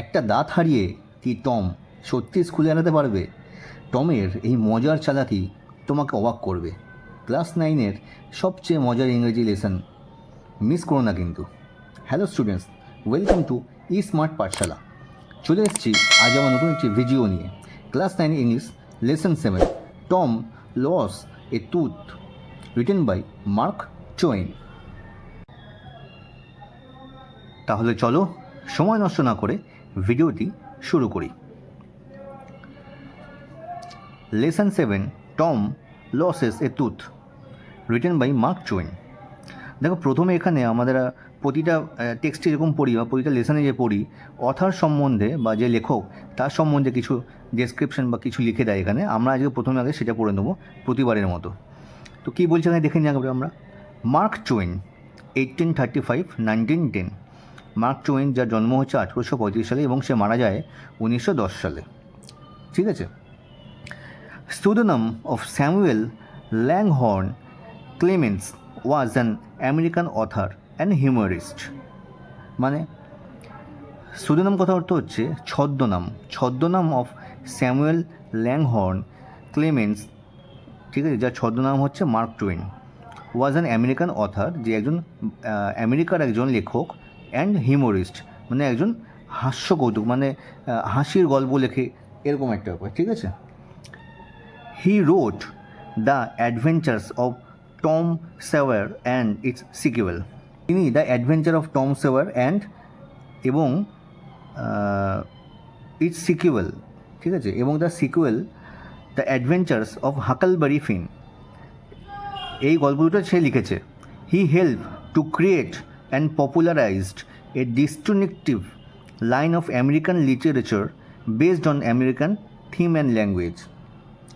একটা দাঁত হারিয়ে কি টম সত্যি স্কুলে আনাতে পারবে? টমের এই মজার চালাকি তোমাকে অবাক করবে। ক্লাস 9-এর সবচেয়ে মজার ইংরেজি লেসন মিস করো না কিন্তু। Hello students, welcome to e smart পাঠশালা। চলে এসেছি আজ আমার নতুন একটি ভিডিও নিয়ে। Class 9 English lesson 7, Tom lose a tooth, written by Mark Twain. তাহলে চলো সময় নষ্ট না করে ভিডিওটি শুরু করি। Lesson 7, Tom loses a tooth, written by Mark Twain. দেখো, প্রথমে এখানে আমাদের প্রতিটা টেক্সটে যেরকম পড়ি বা প্রতিটা লেসনে যে পড়ি, অথার সম্বন্ধে বা যে লেখক তার সম্বন্ধে কিছু ডেসক্রিপশন বা কিছু লিখে দেয়। এখানে আমরা প্রথমে সেটা পড়ে নেবো প্রতিবারের মতো। তো কী বলছে এখানে দেখে নিই আমরা। Mark two one 1835-1910। মার্ক টোয়েন, যার জন্ম হচ্ছে 1835 সালে এবং সে মারা যায় 1910 সালে। ঠিক আছে। Pseudonym of Samuel Langhorne Clemens was an American author and humorist. মানে pseudonym কথা অর্থ হচ্ছে ছদ্মনাম। ছদ্মনাম অফ স্যামুয়েল ল্যাংহর্ন ক্লেমেন্স, ঠিক আছে, যার ছদ্মনাম হচ্ছে mark two one, was an American other, যে একজন আমেরিকার একজন লেখক, অ্যান্ড হিউমোরিস্ট মানে একজন হাস্যকৌতুক, মানে হাসির গল্প লেখে, এরকম একটা ব্যাপার। ঠিক আছে। He wrote The Adventures of Tom Sawyer and its sequel. তিনি the adventure of Tom Sawyer and এবং ইটস সিকুয়েল, ঠিক আছে, এবং the sequel the adventures of Huckleberry Finn, এই গল্প দুটো সে লিখেছে। He help to create and popularized a distinctive line of American literature based on American theme and language.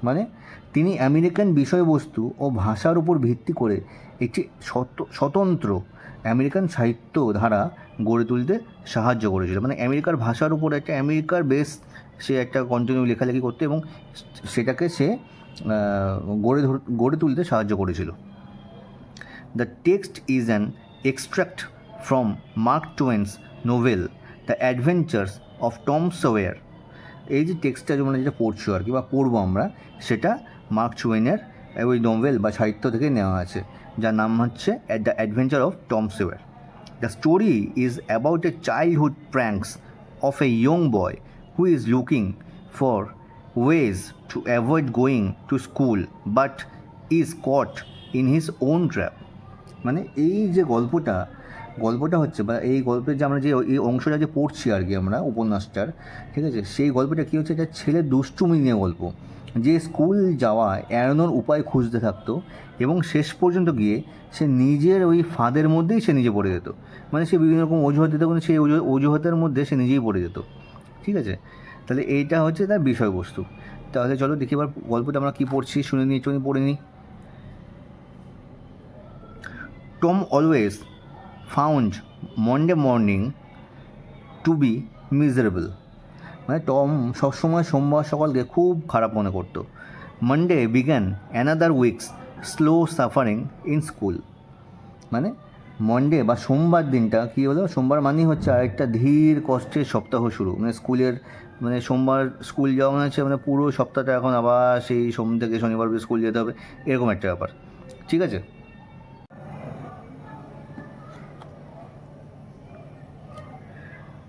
মানে তিনি আমেরিকান বিষয়বস্তু ও ভাষার উপর ভিত্তি করে একটি স্বতন্ত্র আমেরিকান সাহিত্য ধারা গড়ে তুলতে সাহায্য করেছিল। মানে আমেরিকার ভাষার উপর একটা আমেরিকার বেস সে একটা কন্টিনিউ লেখালেখি করতে এবং সেটাকে সে গড়ে তুলতে সাহায্য করেছিল। The text is an extract from Mark Twain's novel the adventures of Tom Sawyer. এই যে টেক্সটটা যেটা পড়ছো আর কি বা পড়বো আমরা, সেটা মার্ক টোয়েনের ওই নোভেল বা সাহিত্য থেকে নেওয়া আছে, যার নাম হচ্ছে the adventure of Tom Sawyer. The story is about a childhood pranks of a young boy who is looking for ways to avoid going to school but is caught in his own trap. মানে এই যে গল্পটা হচ্ছে বা এই গল্পের যে আমরা যে এই অংশটা যে পড়ছি আর কি আমরা উপন্যাসটার, ঠিক আছে, সেই গল্পটা কী হচ্ছে, একটা ছেলের দুষ্টুমি নিয়ে গল্প, যে স্কুল যাওয়া এড়ানোর উপায় খুঁজতে থাকতো এবং শেষ পর্যন্ত গিয়ে সে নিজের ওই ফাঁদের মধ্যেই সে নিজে পড়ে যেত। মানে সে বিভিন্ন রকম অজুহাত দিত, কিন্তু সেই অজুহাতের মধ্যে সে নিজেই পড়ে যেত। ঠিক আছে। তাহলে এইটা হচ্ছে তার বিষয়বস্তু। তাহলে চলো দেখি এবার গল্পটা আমরা কী পড়ছি, শুনে নিই, একটু পড়ে নিই। Tom always found Monday morning to be miserable. মানে টম সবসময় সোমবার সকালকে খুব খারাপ মনে করতো। Monday began another weeks slow suffering in school. মানে মন্ডে বা সোমবার দিনটা কী হলো, সোমবার মানেই হচ্ছে আরেকটা ধীর কষ্টের সপ্তাহ শুরু। মানে স্কুলের মানে সোমবার স্কুল যাওয়া মানে হচ্ছে মানে পুরো সপ্তাহটা এখন আবার সেই সোম থেকে শনিবার স্কুল যেতে হবে, এরকম একটা ব্যাপার। ঠিক আছে।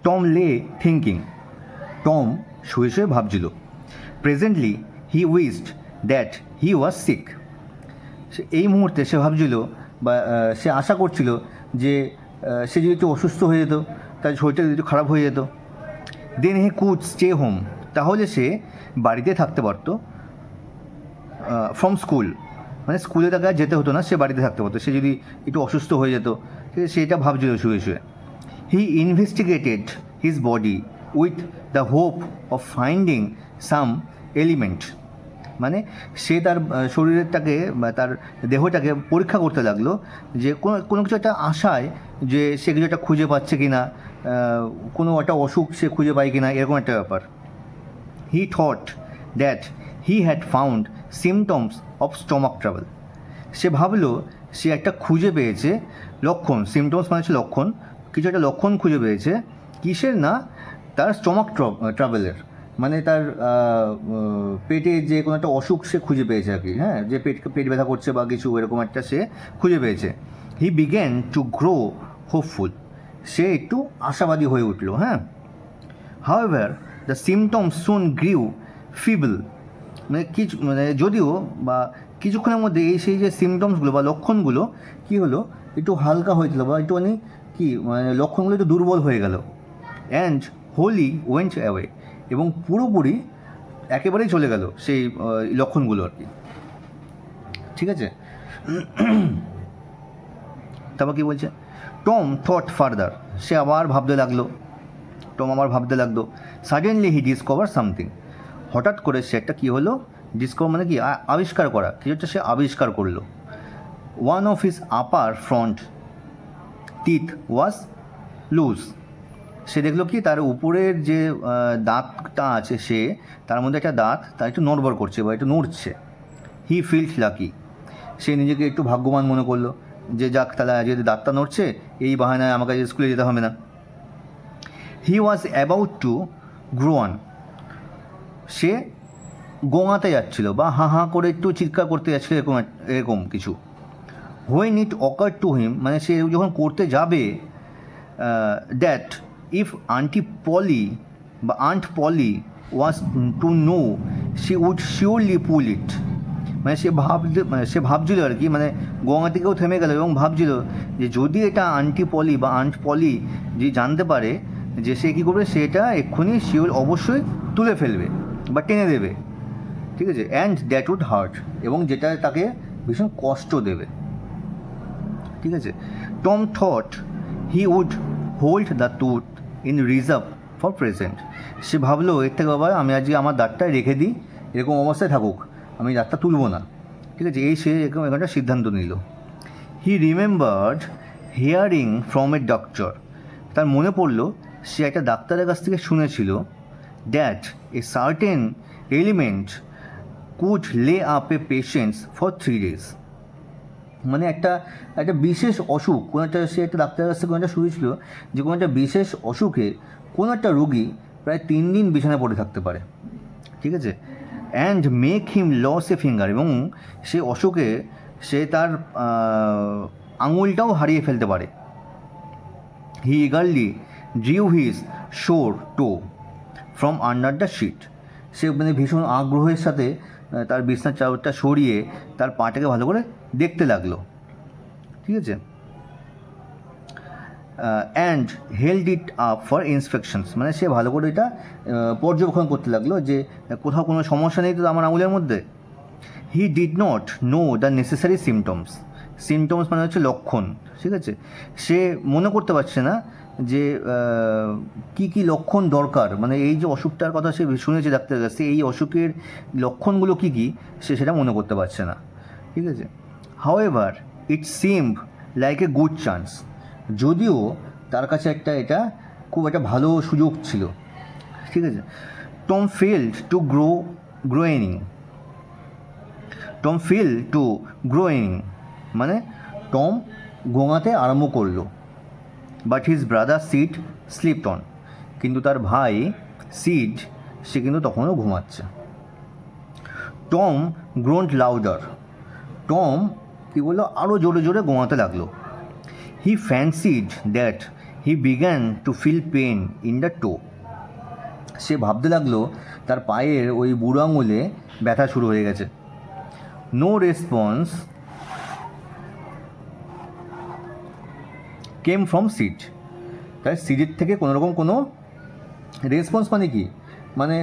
টম লে থিঙ্কিং। টম শুয়ে শুয়ে ভাবছিল। Presently he wished that he was sick. এই মুহূর্তে সে ভাবছিল বা সে আশা করছিল যে সে যদি একটু অসুস্থ হয়ে যেত, তার শরীরটা যদি একটু খারাপ হয়ে যেত। দেন হি কুড স্টে হোম, তাহলে সে বাড়িতে থাকতে পারতো ফ্রম স্কুল। মানে স্কুলে তাকে আর যেতে হতো না, সে বাড়িতে থাকতে পারতো সে যদি একটু অসুস্থ হয়ে যেত। ঠিক আছে, সেটা ভাবছিল শুয়ে শুয়ে। He investigated his body with the hope of finding some element. মানে সে তার শরীরটাকে বা তার দেহটাকে পরীক্ষা করতে লাগলো, যে কোনো কিছু একটা আশায় যে সে কিছু একটা খুঁজে পাচ্ছে কি না, কোনো একটা অসুখ সে খুঁজে পায় কি না, এরকম একটা ব্যাপার। He thought that he had found symptoms of stomach trouble. সে ভাবলো সে একটা খুঁজে পেয়েছে লক্ষণ। সিমটমস মানে হচ্ছে লক্ষণ, কিছু একটা লক্ষণ খুঁজে পেয়েছে। কিসের না, তার স্টমাক ট্রাভেলের, মানে তার পেটে যে কোনো একটা অসুখ সে খুঁজে পেয়েছে আর কি, হ্যাঁ, যে পেট ব্যথা করছে বা কিছু এরকম একটা সে খুঁজে পেয়েছে। He began to grow hopeful, সে একটু আশাবাদী হয়ে উঠল, হ্যাঁ। However the symptoms soon grew feeble, মানে যদিও বা কিছুক্ষণের মধ্যে সেই যে সিমটমসগুলো বা লক্ষণগুলো কী হলো, একটু হালকা হয়েছিল বা একটুখানি কি মানে লক্ষণগুলো একটু দুর্বল হয়ে গেল। অ্যান্ড হোলি ওয়েন্ট অ্যাওয়ে, এবং পুরোপুরি একেবারেই চলে গেল সেই লক্ষণগুলো আর কি, ঠিক আছে। তারপর কী বলছে, টম থট ফার্দার, সে আবার ভাবতে লাগলো, সাডেনলি হি ডিসকভার সামথিং, হঠাৎ করে সে একটা কী হলো, ডিসকভার মানে কি আবিষ্কার করা, কিছু একটা সে আবিষ্কার করলো। One of his upper front teeth was loose, সে দেখলো কি তার উপরের যে দাঁতটা আছে সে তার মধ্যে একটা দাঁত তার একটু নড়বড় করছে বা একটু নড়ছে। হি ফিল্ড লাকি, সে নিজেকে একটু ভাগ্যবান মনে করলো যে যাক তাহলে যদি দাঁতটা নড়ছে এই বাহানায় আমাকে স্কুলে যেতে হবে না। He was about to groan, সে গোঙাতে যাচ্ছিল বা হাঁ হাঁ করে একটু চিৎকার করতে যাচ্ছিল, এরকম কিছু। When it ochre to him, মানে সে যখন করতে যাবে, that if aunt Polly was to know she would surely pull it, মানে সে ভাবছিল আর কি, মানে গঙ্গা থেকেও থেমে গেল এবং ভাবছিল যে যদি এটা আন্ট পলি যদি জানতে পারে যে সে কী করবে, সেটা এক্ষুনি শিওর অবশ্যই তুলে ফেলবে বা টেনে দেবে, ঠিক আছে। অ্যান্ড দ্যাট উড হার্ট, এবং যেটা তাকে ভীষণ কষ্ট দেবে, ঠিক আছে। Tom thought he would hold the tooth in reserve for present, সে ভাবলো এর থেকে বাবা আমি আজকে আমার দাঁতটা রেখে দিই, এরকম অবস্থায় থাকুক, আমি দাঁতটা তুলব না, ঠিক আছে, এই সে এরকম একটা সিদ্ধান্ত নিল। He remembered hearing from a doctor, তার মনে পড়লো সে একটা ডাক্তারের কাছ থেকে শুনেছিল that a certain element could lay up a patients for 3 days, মানে একটা বিশেষ অসুখ, কোনো একটা সে একটা ডাক্তারের কাছ থেকে কোনো একটা শুনেছিল যে কোনো একটা বিশেষ অসুখে কোনো একটা রোগী প্রায় 3 দিন বিছানায় পড়ে থাকতে পারে, ঠিক আছে। And make him lose a finger, এবং সে অসুখে সে তার আঙুলটাও হারিয়ে ফেলতে পারে। হি ইগারলি ড্রিউ হিজ শোর টো ফ্রম আন্ডার দ্য শিট, সে মানে ভীষণ আগ্রহের সাথে তার বিছনার চাদরটা সরিয়ে তার পাটাকে ভালো করে দেখতে লাগলো, ঠিক আছে। And held it up for inspections, মানে সে ভালো করে এটা পর্যবেক্ষণ করতে লাগলো যে কোথাও কোনো সমস্যা নেই তো আমার আঙুলের মধ্যে। He did not know the necessary symptoms মানে হচ্ছে লক্ষণ, ঠিক আছে, সে মনে করতে পারছে না যে কি কি লক্ষণ দরকার, মানে এই যে অসুখটার কথা সে শুনেছে ডাক্তারের কাছে, এই অসুখের লক্ষণগুলো কী কী সে সেটা মনে করতে পারছে না, ঠিক আছে। However it seemed like a good chance, যদিও তার কাছে এটা খুব একটা ভালো সুযোগ ছিল, ঠিক আছে। টম ফেল্ড টু গ্রোয়িং, মানে টম গোঙাতে আরম্ভ করলো। But his brother Sid slept on, কিন্তু তার ভাই সিড সে কিন্তু তখনও ঘুমাচ্ছে। টম গ্রোন্ড লাউডার, টম কী বললো, আরও জোরে জোরে ঘুমাতে লাগলো। He fancied that he began to feel pain in the toe, সে ভাবতে লাগলো তার পায়ের ওই বুড়ো আঙুলে ব্যথা শুরু হয়ে গেছে। No response came from Sid, তাই সিডের থেকে কোনোরকম কোনো রেসপন্স মানে কি, মানে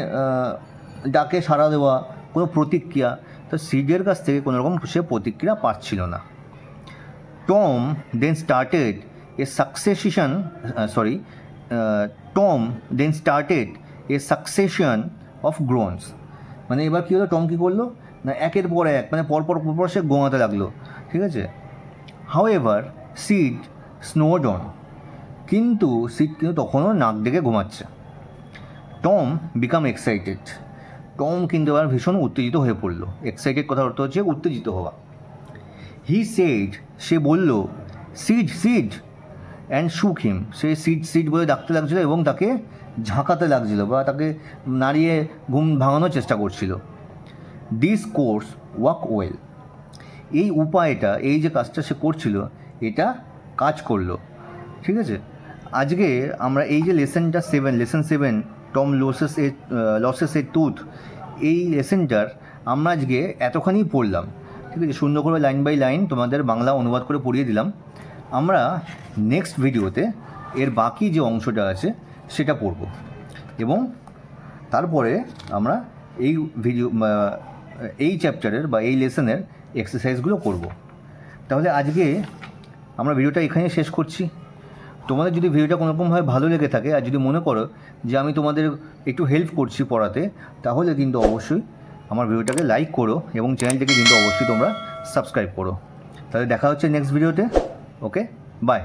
ডাকে সাড়া দেওয়া, কোনো প্রতিক্রিয়া, তো সিডের কাছ থেকে কোনোরকম সে প্রতিক্রিয়া পাচ্ছিল না। Tom then started a succession of groans, মানে এবার কী হলো, টম কী করলো না একের পর এক মানে পরপর সে গোঙাতে লাগলো, ঠিক আছে। হাউএভার সিড স্নোড অন, কিন্তু সিড কিন্তু তখনও নাক ডেকে ঘুমাচ্ছে। টম বিকাম এক্সাইটেড, টম কিন্তু এবার ভীষণ উত্তেজিত হয়ে পড়লো। এক্সাইটেড কথার অর্থ হচ্ছে উত্তেজিত হওয়া। হি সেড, সে বলল, সিড অ্যান্ড শুক হিম, সে সিট বলে ডাকতে লাগছিল এবং তাকে ঝাঁকাতে লাগছিল বা তাকে নাড়িয়ে ঘুম ভাঙানোর চেষ্টা করছিল। দিস কোর্স ওয়ার্ক ওয়েল, এই উপায়টা, এই যে কাজটা সে করছিল এটা কাজ করলো। ঠিক আছে, আজকে আমরা এই যে lesson 7 Tom loses a tooth, এই লেসনটার আমরা আজকে এতখানি পড়লাম। ঠিক আছে, সুন্দর করে লাইন বাই লাইন তোমাদের বাংলা অনুবাদ করে পড়িয়ে দিলাম। আমরা নেক্সট ভিডিওতে এর বাকি যে অংশটা আছে সেটা পড়ব এবং তারপরে আমরা এই চ্যাপ্টারের বা এই লেসনের এক্সারসাইজগুলো করব। তাহলে আজকে আমরা ভিডিওটা এখানেই শেষ করছি। তোমাদের যদি ভিডিওটা কোনোরকমভাবে ভালো লেগে থাকে আর যদি মনে করো যে আমি তোমাদের একটু হেল্প করছি পড়াতে, তাহলে কিন্তু অবশ্যই আমার ভিডিওটাকে লাইক করো এবং চ্যানেলটাকে কিন্তু অবশ্যই তোমরা সাবস্ক্রাইব করো। তাহলে দেখা হচ্ছে নেক্সট ভিডিওতে। ওকে, বাই।